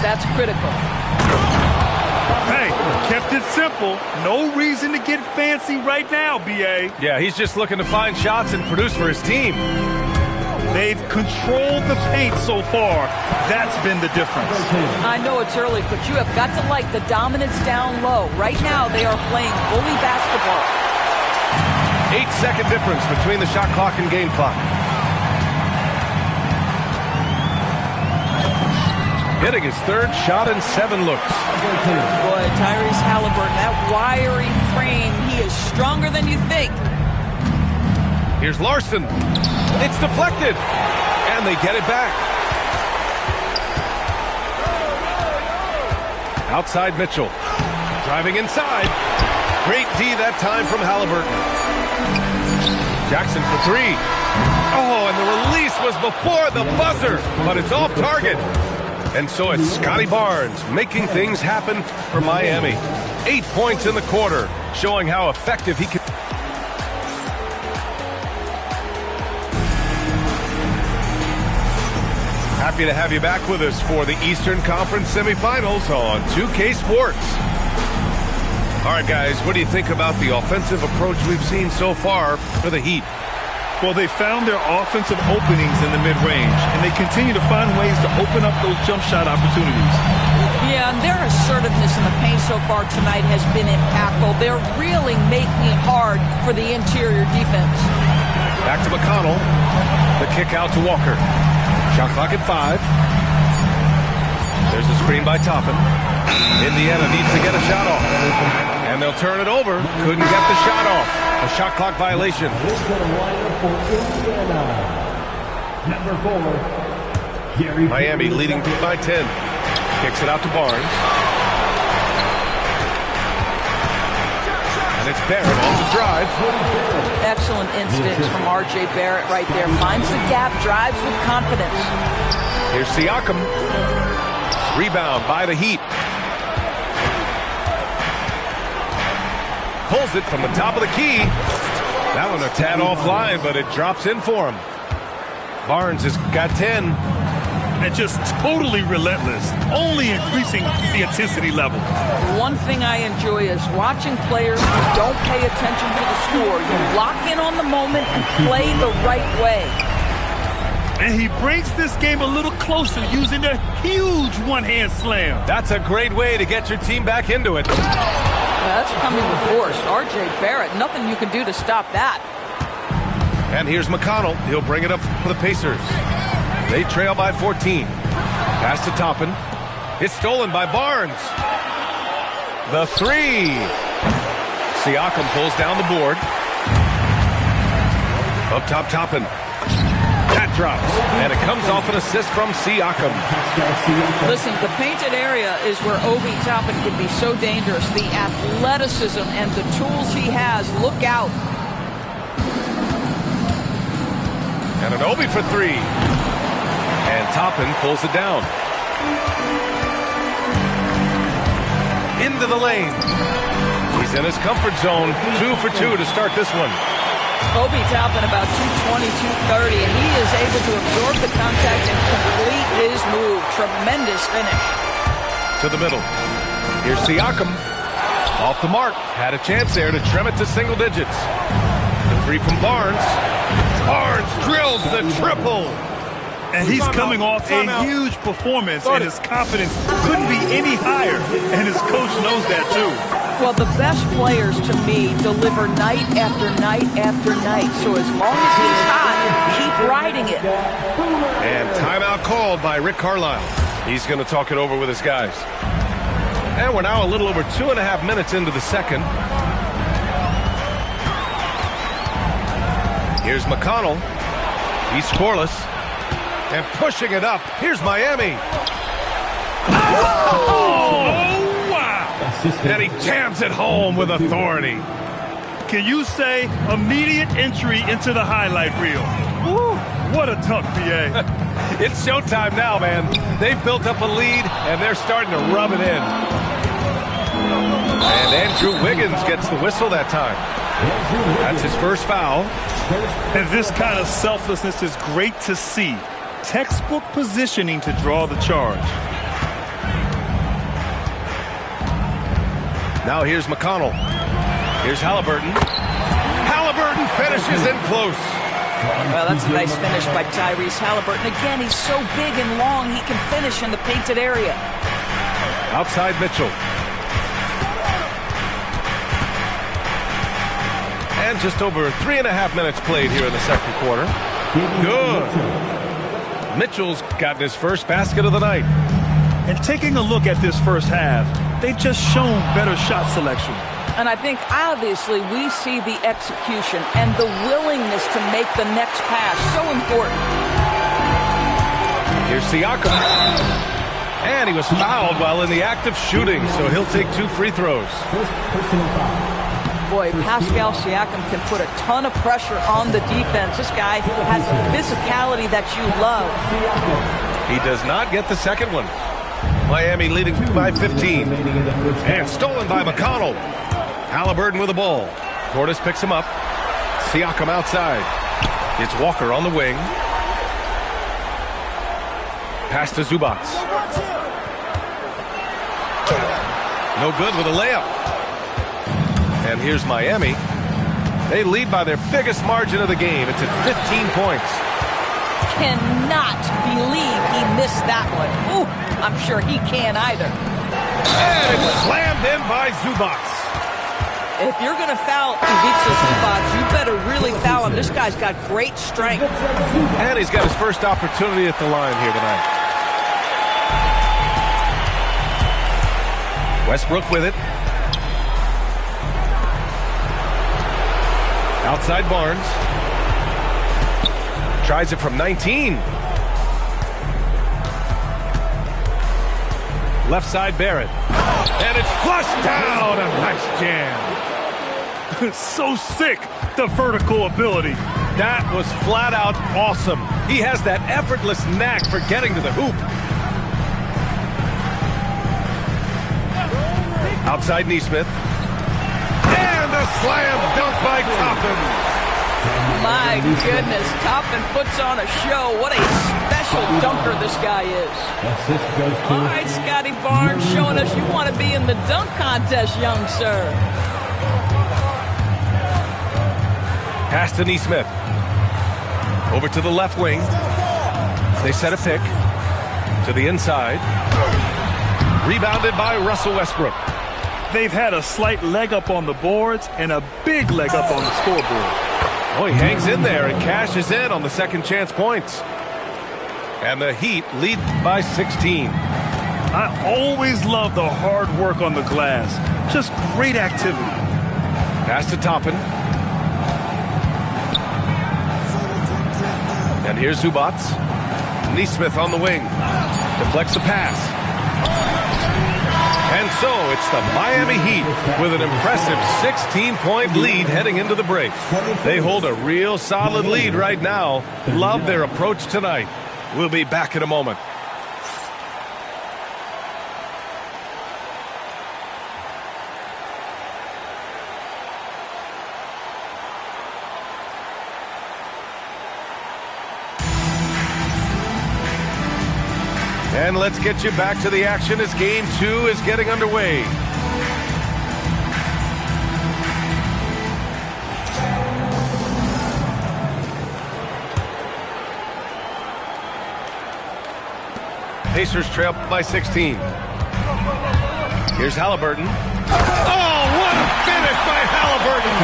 That's critical. Hey, kept it simple. No reason to get fancy right now, B.A. Yeah, he's just looking to find shots and produce for his team. They've controlled the paint so far. That's been the difference. I know it's early, but you have got to like the dominance down low. Right now, they are playing bully basketball. 8-second difference between the shot clock and game clock. Hitting his third shot in 7 looks. Boy, Tyrese Halliburton, that wiry frame, he is stronger than you think. Here's Larson. It's deflected, and they get it back. Outside Mitchell. Driving inside. Great D that time from Halliburton. Jackson for 3. Oh, and the release was before the buzzer, but it's off target. And so it's Scotty Barnes making things happen for Miami. 8 points in the quarter, showing how effective he can. Happy to have you back with us for the Eastern Conference semifinals on 2K Sports. All right, guys, what do you think about the offensive approach we've seen so far for the Heat? Well, they found their offensive openings in the mid-range, and they continue to find ways to open up those jump shot opportunities. Yeah, and their assertiveness in the paint so far tonight has been impactful. They're really making it hard for the interior defense. Back to McConnell. The kick out to Walker. Shot clock at 5. There's a screen by Toppin. Indiana needs to get a shot off. And they'll turn it over. Couldn't get the shot off. A shot clock violation. Miami leading by 10. Kicks it out to Barnes. And it's Barrett on the drive. Excellent instincts from R.J. Barrett right there. Finds the gap, drives with confidence. Here's Siakam. Rebound by the Heat. Pulls it from the top of the key. That one a tad offline, but it drops in for him. Barnes has got 10. And just totally relentless, only increasing the intensity level. One thing I enjoy is watching players who don't pay attention to the score. You lock in on the moment and play the right way. And he breaks this game a little closer using a huge one-hand slam. That's a great way to get your team back into it. That's coming with force. R.J. Barrett, nothing you can do to stop that. And here's McConnell. He'll bring it up for the Pacers. They trail by 14. Pass to Toppin. It's stolen by Barnes. The 3. Siakam pulls down the board. Up top, Toppin. That drops, and it comes off an assist from Siakam. Listen, the painted area is where Obi Toppin can be so dangerous. The athleticism and the tools he has. Look out. And an Obi for 3. And Toppin pulls it down. Into the lane. He's in his comfort zone. 2 for 2 to start this one. Obi Toppin about 220, 230, and he is able to absorb the contact and complete his move. Tremendous finish. To the middle. Here's Siakam. Off the mark. Had a chance there to trim it to single digits. The 3 from Barnes. Barnes drills the triple. And he's coming off a huge performance, and his confidence couldn't be any higher. And his coach knows that, too. Well, the best players, to me, deliver night after night after night. So as long as he's hot, keep riding it. And timeout called by Rick Carlisle. He's going to talk it over with his guys. And we're now a little over 2.5 minutes into the second. Here's McConnell. He's scoreless. And pushing it up. Here's Miami. Oh, wow. And he jams it home with authority. Can you say immediate entry into the highlight reel? Woo, what a dunk, B.A. It's showtime now, man. They've built up a lead, and they're starting to rub it in. And Andrew Wiggins gets the whistle that time. That's his first foul. And this kind of selflessness is great to see. Textbook positioning to draw the charge. Now here's McConnell. Here's Halliburton. Halliburton finishes in close. Well, that's a nice finish by Tyrese Halliburton. Again, he's so big and long, he can finish in the painted area. Outside Mitchell. And just over 3.5 minutes played here in the second quarter. Good. Mitchell's gotten his first basket of the night. And taking a look at this first half, they've just shown better shot selection. And I think, obviously, we see the execution and the willingness to make the next pass so important. Here's Siakam. And he was fouled while in the act of shooting, so he'll take 2 free throws. Boy, Pascal Siakam can put a ton of pressure on the defense. This guy has a physicality that you love. He does not get the second one. Miami leading by 15. And stolen by McConnell. Halliburton with the ball. Portis picks him up. Siakam outside. It's Walker on the wing. Pass to Zubac. No good with a layup. And here's Miami. They lead by their biggest margin of the game. It's at 15 points. Cannot believe he missed that one. Ooh, I'm sure he can't either. And it's slammed in by Zubac. If you're going to foul Ivica Zubac, you better really foul him. This guy's got great strength. And he's got his first opportunity at the line here tonight. Westbrook with it. Outside Barnes. Tries it from 19. Left side Barrett. And it's flushed down. A nice jam. So sick, the vertical ability. That was flat out awesome. He has that effortless knack for getting to the hoop. Outside Nesmith. And a slam dunk by Toppin. My goodness, Toppin puts on a show. What a special dunker this guy is. All right, Scotty Barnes showing us you want to be in the dunk contest, young sir. Pass to Nesmith. Over to the left wing. They set a pick. To the inside. Rebounded by Russell Westbrook. They've had a slight leg up on the boards and a big leg up on the scoreboard. Oh, he hangs in there and cashes in on the second chance points. And the Heat lead by 16. I always love the hard work on the glass. Just great activity. Pass to Toppin. And here's Zubac. Nesmith on the wing. Deflects the pass. And so it's the Miami Heat with an impressive 16-point lead heading into the break. They hold a real solid lead right now. Love their approach tonight. We'll be back in a moment. And let's get you back to the action as Game 2 is getting underway. Pacers trail by 16. Here's Halliburton. Oh, what a finish by Halliburton!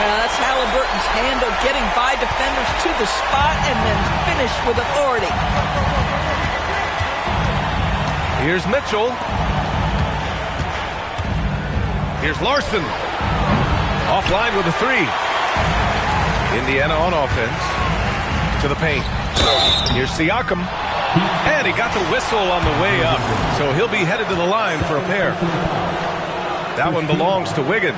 That's Halliburton's handle, getting by defenders to the spot and then finish with authority. Here's Mitchell. Here's Larson. Offline with a 3. Indiana on offense. To the paint. Here's Siakam. And he got the whistle on the way up. So he'll be headed to the line for a pair. That one belongs to Wiggins.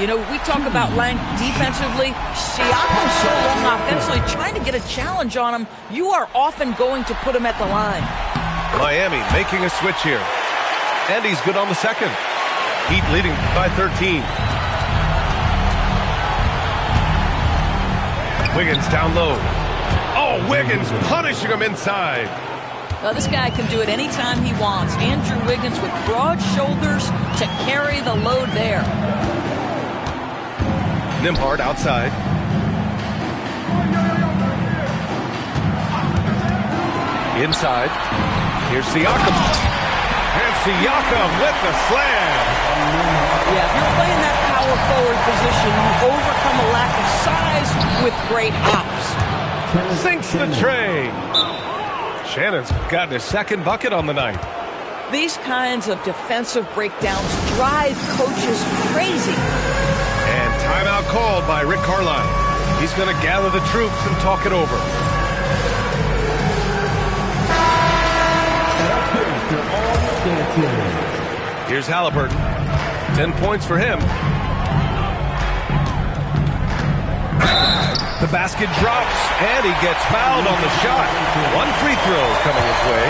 You know, we talk about length defensively. Siakam's so long offensively, trying to get a challenge on him. You are often going to put him at the line. Miami making a switch here. And he's good on the second. Heat leading by 13. Wiggins down low. Oh, Wiggins punishing him inside. Well, this guy can do it anytime he wants. Andrew Wiggins with broad shoulders to carry the load there. Nembhard outside. Inside. Here's Siakam. And Siakam with the slam. Yeah, if you're playing that power forward position, you overcome a lack of size with great hops. Sinks the tray. Shannon's gotten his second bucket on the night. These kinds of defensive breakdowns drive coaches crazy. And timeout called by Rick Carlisle. He's going to gather the troops and talk it over. Here's Halliburton. 10 points for him. The basket drops, and he gets fouled on the shot. One free throw coming his way.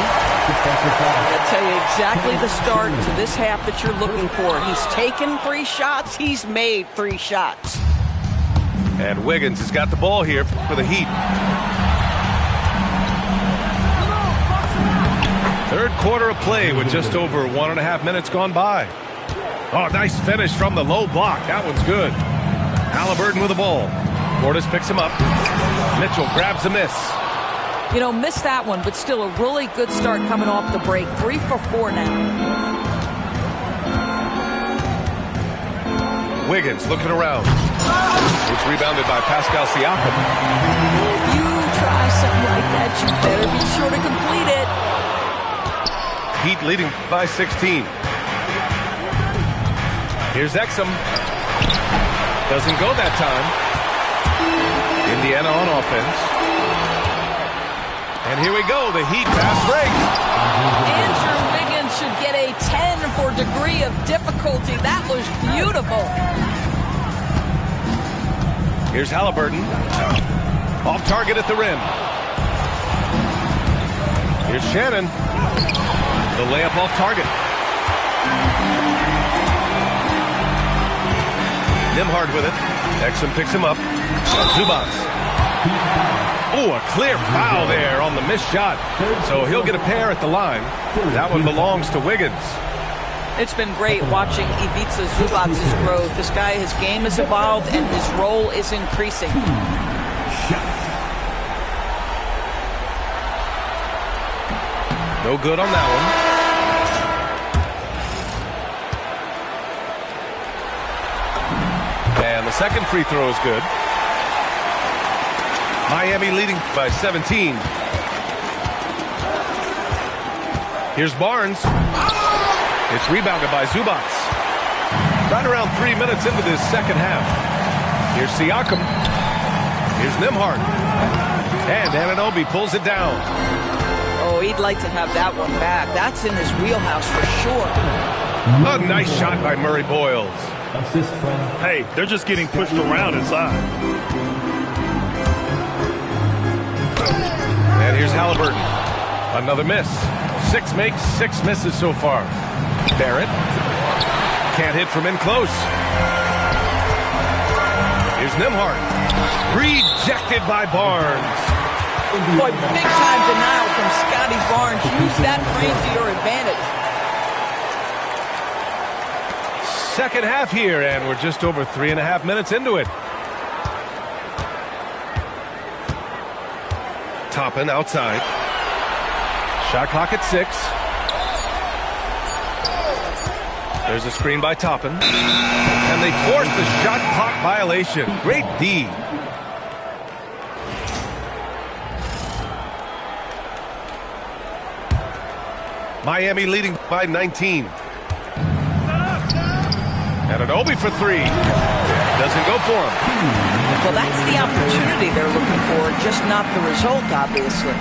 I'll tell you exactly the start to this half that you're looking for. He's taken 3 shots. He's made 3 shots. And Wiggins has got the ball here for the Heat. Third quarter of play with just over 1.5 minutes gone by. Oh, nice finish from the low block. That one's good. Halliburton with the ball. Portis picks him up. Mitchell grabs a miss. You know, missed that one, but still a really good start coming off the break. 3 for 4 now. Wiggins looking around. It's rebounded by Pascal Siakam. If you try something like that, you better be sure to complete it. Heat leading by 16. Here's Exum. Doesn't go that time. Indiana on offense. And here we go, the Heat fast break. Andrew Wiggins should get a 10 for degree of difficulty. That was beautiful. Here's Halliburton. Off target at the rim. Here's Shannon. The layup off target. Nembhard with it. Exum picks him up. Zubac. Oh, a clear foul there on the missed shot. So he'll get a pair at the line. That one belongs to Wiggins. It's been great watching Ivica Zubac's growth. This guy, his game has evolved and his role is increasing. No good on that one. And the second free throw is good. Miami leading by 17. Here's Barnes. It's rebounded by Zubac. Right around 3 minutes into this second half. Here's Siakam. Here's Nembhard. And Anunoby pulls it down. Oh, he'd like to have that one back. That's in his wheelhouse for sure. A nice shot by Murray Boyles. Hey, they're just getting pushed around inside. And here's Halliburton. Another miss. 6 makes, 6 misses so far. Barrett. Can't hit from in close. Here's Nembhard. Rejected by Barnes. Boy, big-time denial from Scotty Barnes. Use that frame to your advantage. Second half here, and we're just over 3.5 minutes into it. Toppin outside. Shot clock at 6. There's a screen by Toppin. And they force the shot clock violation. Great D. Miami leading by 19. Anunoby for 3. Doesn't go for him. Well, that's the opportunity they're looking for, just not the result, obviously.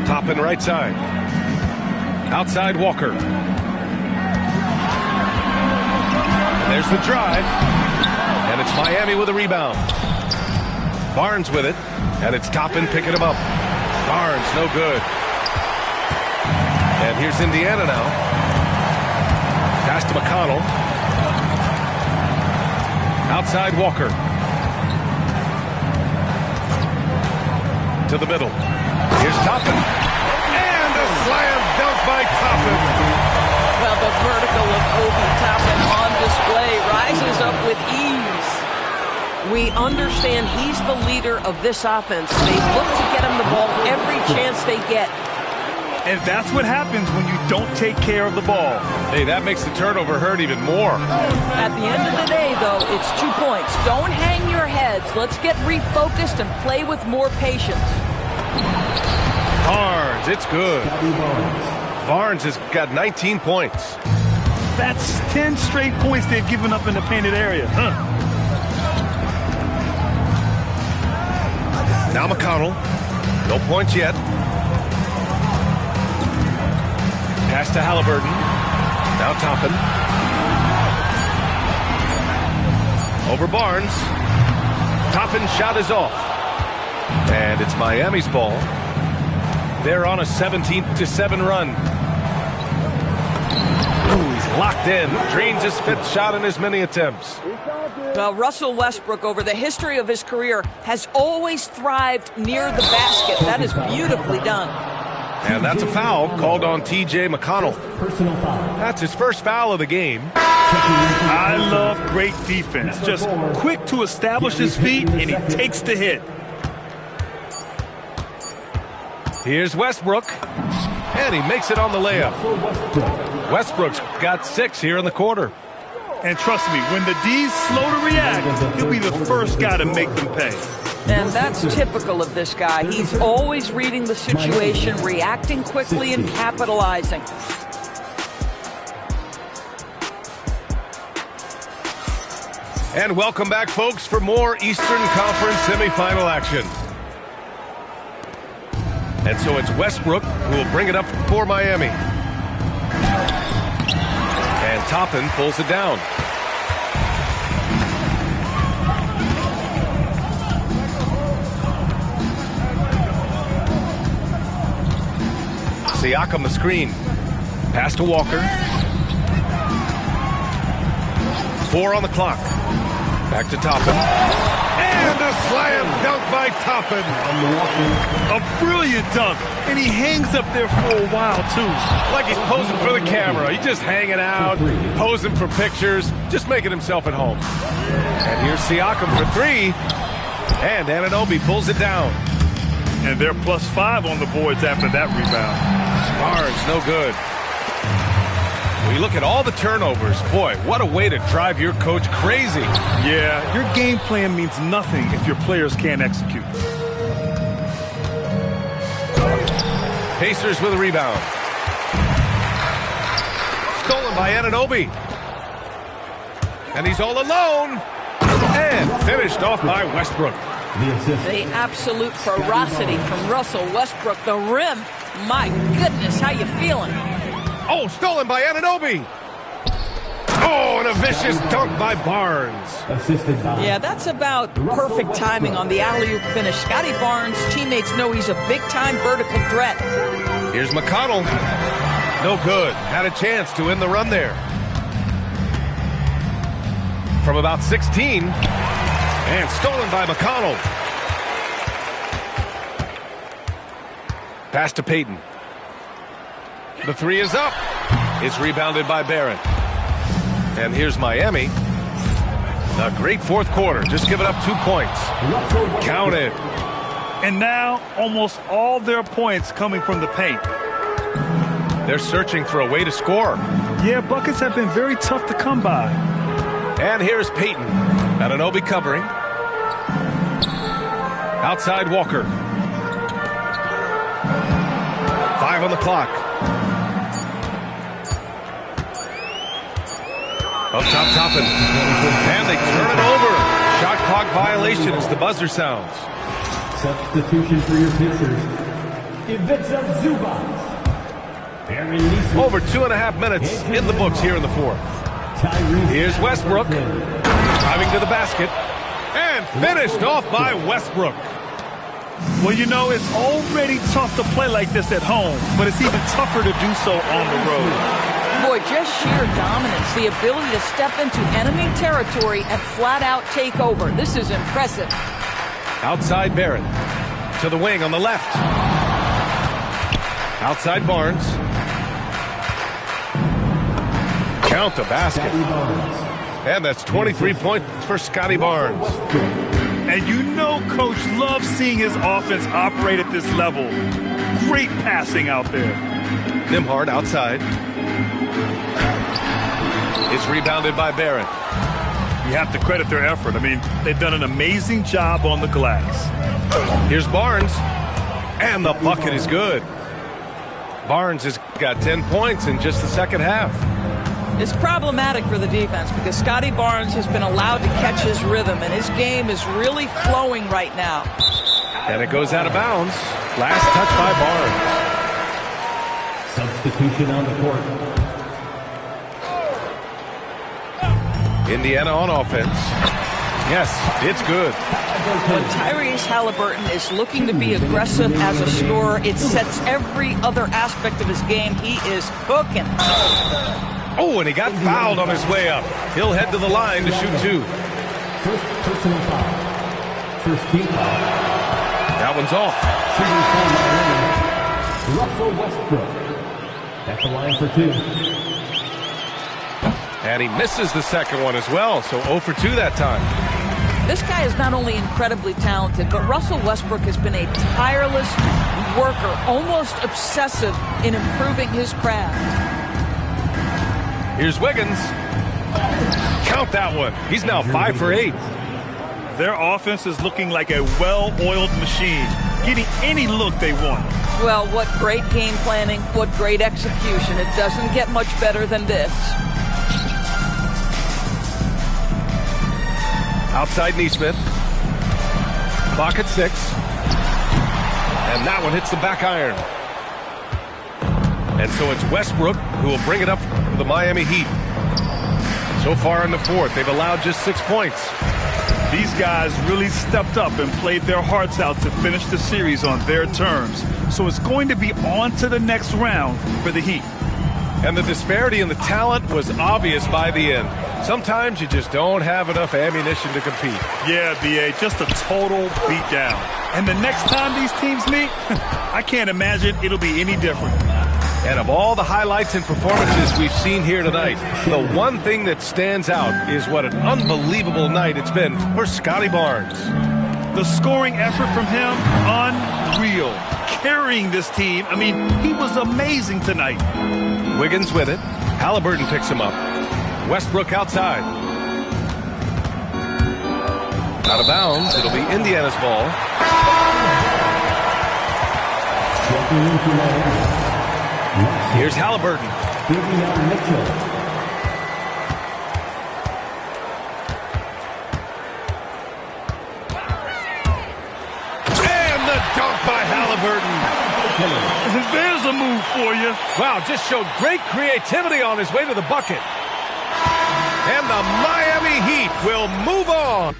Toppin right side. Outside Walker. And there's the drive. And it's Miami with a rebound. Barnes with it. And it's Toppin picking him up. Barnes, no good. And here's Indiana now. Pass to McConnell. Outside Walker. to the middle. Here's Toppin. And a slam dunk by Toppin. Well, the vertical of Obi Toppin on display rises up with ease. We understand he's the leader of this offense. They look to get him the ball every chance they get. And that's what happens when you don't take care of the ball. Hey, that makes the turnover hurt even more. At the end of the day, though, it's 2 points. Don't hang your heads. Let's get refocused and play with more patience. Barnes, it's good. Barnes has got 19 points. That's 10 straight points they've given up in the painted area. Now McConnell. No points yet. Pass to Halliburton. Now Toppin. Over Barnes. Toppin's shot is off. And it's Miami's ball. They're on a 17-7 run. Ooh, he's locked in. Drains his 5th shot in as many attempts. Well, Russell Westbrook, over the history of his career, has always thrived near the basket. That is beautifully done. And that's a foul called on T.J. McConnell. That's his first foul of the game. I love great defense. Just quick to establish his feet, and he takes the hit. Here's Westbrook. And he makes it on the layup. Westbrook's got 6 here in the quarter. And trust me, when the D's slow to react, he'll be the first guy to make them pay. And that's typical of this guy. He's always reading the situation, reacting quickly, and capitalizing. And welcome back, folks, for more Eastern Conference semifinal action. And so it's Westbrook who will bring it up for Miami. And Toppin pulls it down. Siakam the screen. Pass to Walker. 4 on the clock. Back to Toppin. And a slam dunk by Toppin. A brilliant dunk. And he hangs up there for a while, too. Like he's posing for the camera. He's just hanging out, posing for pictures, just making himself at home. And here's Siakam for 3. And Anunoby pulls it down. And they're +5 on the boards after that rebound. Barnes, no good. When you look at all the turnovers, boy, what a way to drive your coach crazy. Yeah, your game plan means nothing if your players can't execute. Pacers with a rebound. Stolen by Anunoby. And he's all alone. And finished off by Westbrook. The absolute ferocity from Russell Westbrook. The rim. My goodness, how you feeling? Oh, stolen by Anunoby. Oh, and a vicious dunk by Barnes. Yeah, that's about perfect timing on the alley-oop finish. Scotty Barnes' teammates know he's a big-time vertical threat. Here's McConnell. No good. Had a chance to end the run there. From about 16. And stolen by McConnell. Pass to Payton. The 3 is up. It's rebounded by Barron. And here's Miami. A great 4th quarter. Just giving up 2 points. Count it. And now almost all their points coming from the paint. They're searching for a way to score. Yeah, buckets have been very tough to come by. And here's Payton. Anunoby covering. Outside Walker. 5 on the clock. Up top, Toppin. And they turn it over. Shot clock violation as the buzzer sounds. Substitution for your Pacers. Ivica Zubac. Over 2.5 minutes in the books here in the 4th. Here's Westbrook. Driving to the basket. And finished off by Westbrook. Well, you know, it's already tough to play like this at home, but it's even tougher to do so on the road. Boy, just sheer dominance, the ability to step into enemy territory and flat out take over. This is impressive. Outside Barron. To the wing on the left. Outside Barnes. Count the basket. And that's 23 points for Scotty Barnes. And you know Coach loves seeing his offense operate at this level. Great passing out there. Nembhard outside. It's rebounded by Barrett. You have to credit their effort. I mean, they've done an amazing job on the glass. Here's Barnes. And the bucket is good. Barnes has got 10 points in just the second half. It's problematic for the defense because Scotty Barnes has been allowed to catch his rhythm, and his game is really flowing right now. And it goes out of bounds. Last touch by Barnes. Substitution on the court. Indiana on offense. Yes, it's good. When Tyrese Halliburton is looking to be aggressive as a scorer, it sets every other aspect of his game. He is cooking. Oh, and he got fouled on his way up. He'll head to the line to shoot two. First personal foul. First team foul. That one's off. Shooting for Miami, Russell Westbrook. At the line for two. And he misses the second one as well, so 0 for 2 that time. This guy is not only incredibly talented, but Russell Westbrook has been a tireless worker, almost obsessive in improving his craft. Here's Wiggins. Count that one. He's now 5 for 8. Their offense is looking like a well-oiled machine, getting any look they want. Well, what great game planning, what great execution. It doesn't get much better than this. Outside Neesmith. Clock at 6. And that one hits the back iron. And so it's Westbrook who will bring it up for the Miami Heat. So far in the fourth, they've allowed just 6 points. These guys really stepped up and played their hearts out to finish the series on their terms. So it's going to be on to the next round for the Heat. And the disparity in the talent was obvious by the end. Sometimes you just don't have enough ammunition to compete. Yeah, B.A., just a total beatdown. And the next time these teams meet, I can't imagine it'll be any different. And of all the highlights and performances we've seen here tonight, the one thing that stands out is what an unbelievable night it's been for Scotty Barnes. The scoring effort from him, unreal. Carrying this team, I mean, he was amazing tonight. Wiggins with it. Halliburton picks him up. Westbrook outside. Out of bounds. It'll be Indiana's ball. Here's Halliburton. And the dunk by Halliburton. There's a move for you. Wow, just showed great creativity on his way to the bucket. And the Miami Heat will move on.